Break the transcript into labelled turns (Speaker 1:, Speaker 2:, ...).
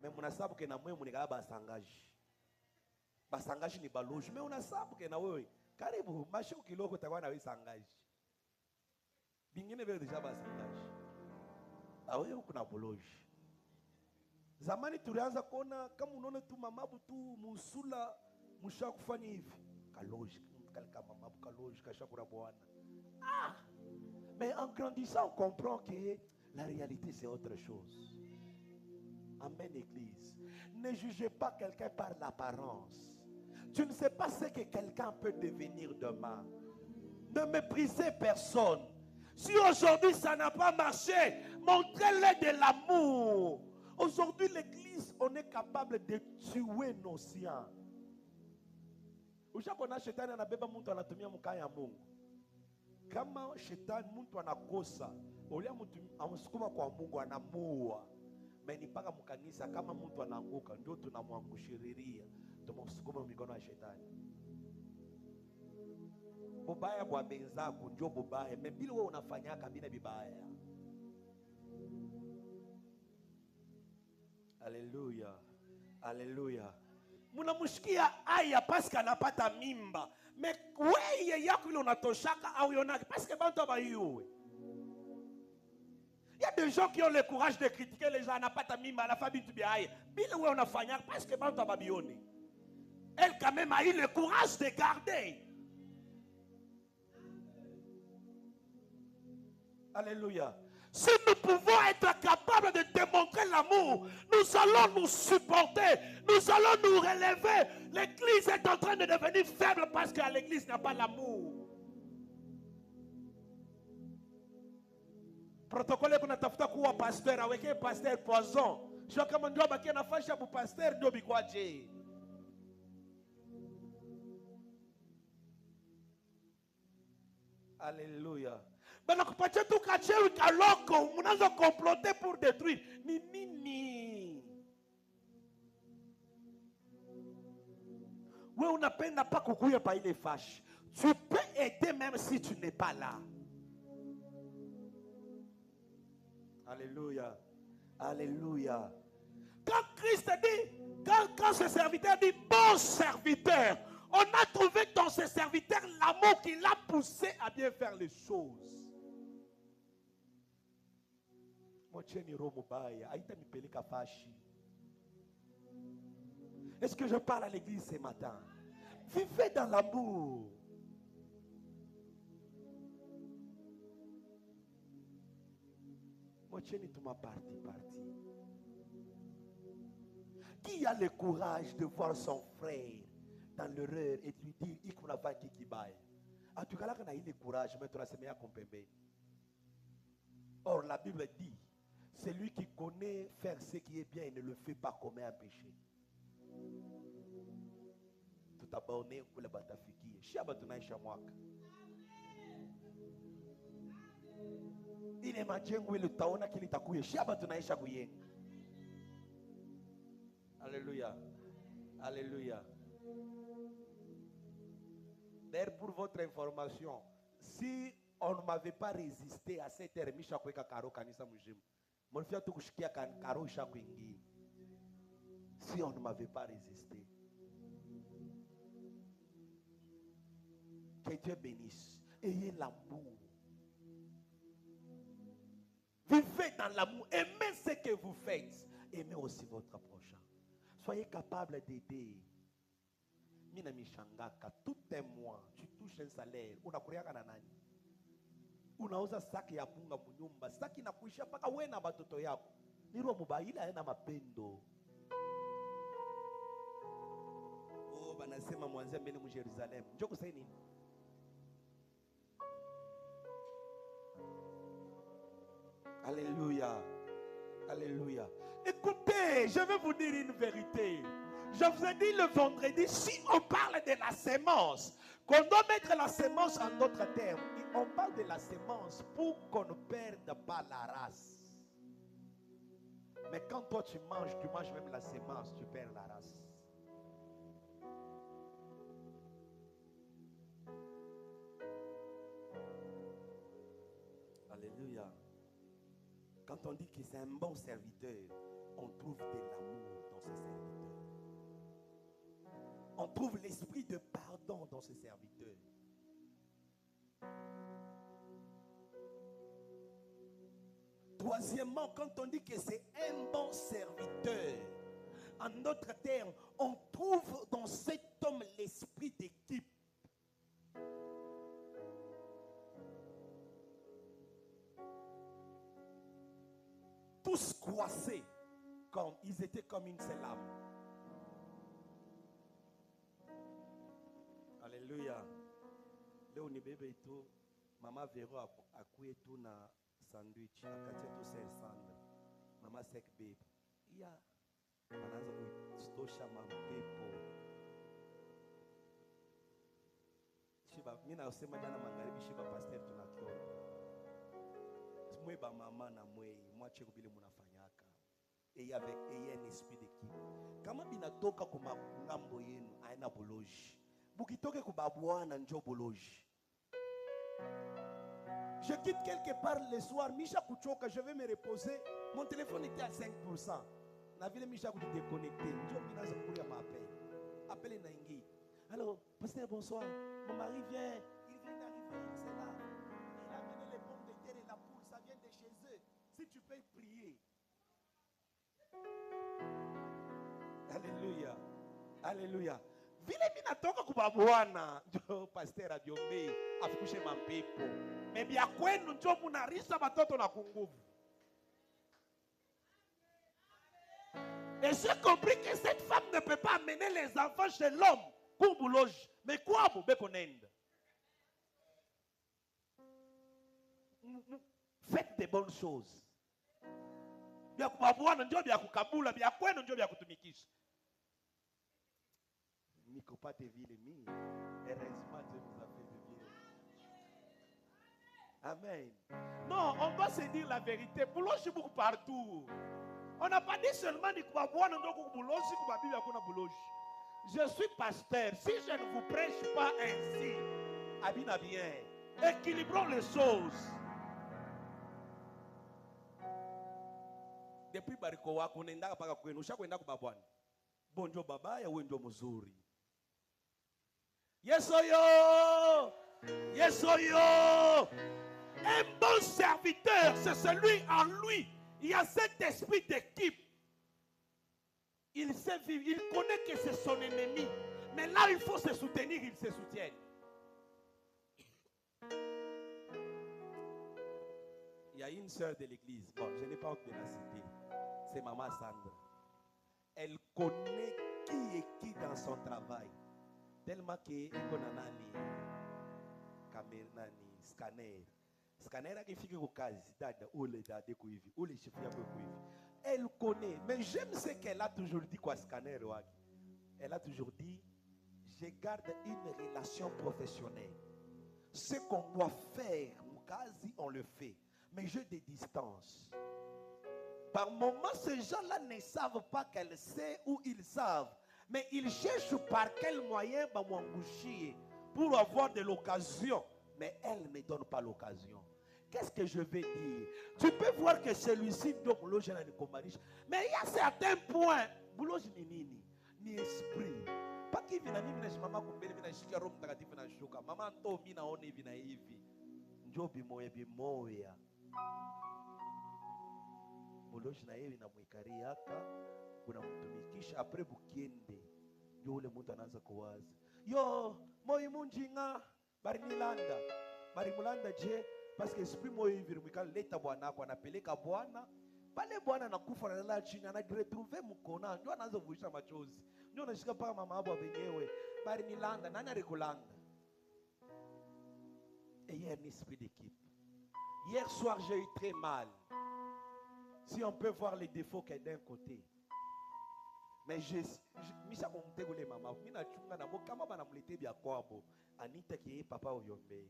Speaker 1: Mais mon asabu que na mwe munikala basangaji. Basangaji ni baloji. Mais on asabu que na wewe karibu mashu kiloko takuwa na wewe sangaji. Bingine vile deja basangaji. Awe kuna baloji. Zamani tulianza kuona kama unaona tu mamabu tu musula musha kufanya hivi. Kaloji, kalika mamabu kaloji kashakura bwana. Ah! Mais en grandissant, on comprend que la réalité c'est autre chose. Amen, Église. Ne jugez pas quelqu'un par l'apparence. Tu ne sais pas ce que quelqu'un peut devenir demain. Ne méprisez personne. Si aujourd'hui ça n'a pas marché, montrez-le de l'amour. Aujourd'hui, l'église, on est capable de tuer nos siens. Ushakuona shetani anabeba mtu anatumia mkaya ya Mungu. Kama shetani mtu anakosa, ulia mtu amsukuma kwa Mungu anamuua. Meni paka mkanisa kama mtu anaanguka ndio tunamwangushiriria. Tumsukuma mikono ya shetani. Bubaya bwa benzako ndio bubaya. Mbili wewe unafanyaka bila bibaya. Alléluia. Alléluia. Munamshikia aya parce anapata mimba. Mais wewe yako ile unatoshaka au yonaka parce que bantu abayuwe. Il y a des gens qui ont le courage de critiquer les gens anapata mimba à la famille tu bien aya. Bila wewe unafanya parce que bantu ababioni. Elle quand même a eu le courage de garder. Alléluia. Si nous pouvons être capables de démontrer l'amour, nous allons nous supporter, nous allons nous relever. L'église est en train de devenir faible parce que l'église n'a pas l'amour. Protocole qu'on a tafuta kuwa pasteur, aweke pasteur poison. Je kama ndio baki nafasha bu pasteur ndio bikwaje. Alléluia. Ben nakupatia tu kachewi kaloko, mnaanza comploter pour détruire. Ni nini? Wewe unapenda pas kukuya pa ile fâche. Tu peux aider même si tu n'es pas là. Alléluia. Alléluia. Quand Christ dit, quand ce serviteur dit bon serviteur, on a trouvé dans ce serviteur l'amour qui l'a poussé à bien faire les choses. Est-ce que je parle à l'église ce matin? Vivez dans l'amour. Qui a le courage de voir son frère dans l'erreur et de lui dire il faut la faire qui baille? En tout cas là on a eu le courage mais tu as semé à compéber. Or la Bible dit celui qui connaît faire ce qui est bien et ne le fait pas commet un péché. Tout abonné pour le batafiki. Shabatuna shamwaka. Il est majengo le taona qui litakuye. Shabatuna shakuye. Alléluia. Alléluia. D'ailleurs, pour votre information, si on ne m'avait pas résisté à cette heure, si on ne m'avait pas résisté, que Dieu bénisse. Ayez l'amour. Vivez dans l'amour. Aimez ce que vous faites. Aimez aussi votre prochain. Soyez capable d'aider. Mina mishangaka, tout un mois, tu touches un salaire. Unakuriaka na nani? Unauza saki ya punga munyumba. Saki inakuishia mpaka wewe na batoto yako. Niro mubaila yana mapendo. Oh, banasema mwanzia mbele mu Jerusalem. Njoo kusema nini? Alléluia. Alléluia. Écoutez, je vais vous dire une vérité. Je vous ai dit le vendredi, si on parle de la sémence, qu'on doit mettre la sémence en d'autres termes, on parle de la sémence pour qu'on ne perde pas la race. Mais quand toi tu manges même la sémence, tu perds la race. Alléluia. Quand on dit que c'est un bon serviteur, on trouve de l'amour. on trouve l'esprit de pardon dans ses serviteurs. Troisièmement, quand on dit que c'est un bon serviteur, en d'autres termes, on trouve dans cet homme l'esprit d'équipe. Tous coincés, comme ils étaient comme une seule âme. Alléluia. Leo ni bébé tout, maman Véro a coué tout na sandwich, a katia tout sel sand. Maman sec babe. Ya, anaanza kustosha mapepo. Shiba, mimi nasema jana magharibi shiba pastor tunakiona. Mweba mama na mwei, mwache kubile munafanyaka. Et avec un esprit d'équipe. Kama binatoka kuma ngambo yenu aina boloji. Bukitoke kubabwana njo boloji. Je quitte quelque part le soir, Misha kuchoka, je vais me reposer. Mon téléphone était à 5%. Na vile Misha ku déconnecter, njo binaza kulia m'appel. Appelez naingi. Alors, pasteur bonsoir. Mon mari vient, il vient d'arriver, c'est là. Il a amené les pommes de terre et la poule, ça vient de chez eux. Si tu peux prier. Alléluia. Alléluia. Vile binatoka kubabwana njo pasteur abiombe afukushe mampepo. Mebi ya kwenu njo munarisa batoto na kunguvu. Et j'ai compris que cette femme ne peut pas amener les enfants chez l'homme. Kumbouloge. Mais quoi vous bekonende? Faites des bonnes choses. Bia kubabwana njo bia kukabula, bia kwenu njo bia kutumikisha. Miko pas te ville mi. Heureusement Dieu nous a fait de bien. Amen. Non, on doit se dire la vérité. Bouloge beaucoup partout. On n'a pas dit seulement ni kubabwana njo kubuloji kubabibi hakuna buloji. Je suis pasteur. Si je ne vous prêche pas ainsi, abina bien. Équilibrons les choses. Depuis barikowa kunenda paka kwenu, ushakwenda kubabwana. Bonjo babaya wenjo mzuri. Yesoyo! Yesoyo! Un bon serviteur, c'est celui en lui. Il y a cet esprit d'équipe. Il sait vivre, il connaît que c'est son ennemi. Mais là, il faut se soutenir, il se soutient. Il y a une sœur de l'église, bon, je n'ai pas honte de la citer. C'est Maman Sandra. Elle connaît qui est qui dans son travail. Tellement que Konanani, Kamerani, Scanner. Scanner a qui fait que kazi, dada, ou les dada kuivi, ou les chefs kuivi. Elle connaît, mais j'aime ce qu'elle a toujours dit quoi Scanner. Elle a toujours dit, je garde une relation professionnelle. Ce qu'on doit faire, Mukazi, on le fait. Mais j'ai des distances. Par moments, ces gens-là ne savent pas qu'elle sait ou ils savent. Mais ils cherchent par quel moyen pour avoir de l'occasion. Mais elle ne donne pas l'occasion. Qu'est-ce que je vais dire? Tu peux voir que celui-ci doit boulonger dans le comariche. Mais il y a certains points. Bouloge ni nini? Ni esprit. Pas qu'il vienne à mimi maman kumbele vina shika roho mtakatifu na shuka. Mama ndo mimi naone hivi na hivi. Njoo bimoya. Bouloge na yeye na mwikari yaka. Unamtumikisha apre bukiende. Ndio ule mtu anaanza kuwaza. Yo, moi munjinga barimilanda. Barimulanda je parce que esprit moi hivi mwikali leta bwana wako anapeleka bwana. Pale bwana anakufa na lala chini anaretrouver mkona. Ndio anaanza kuisha machozi. Ndio anashika paka mama hapo wenyewe. Barimilanda nani arikulanda. Et hier un esprit d'équipe. Hier soir j'ai eu très mal. Si on peut voir les défauts qu'il y a d'un côté. Mais Anita qui est papa oyombe.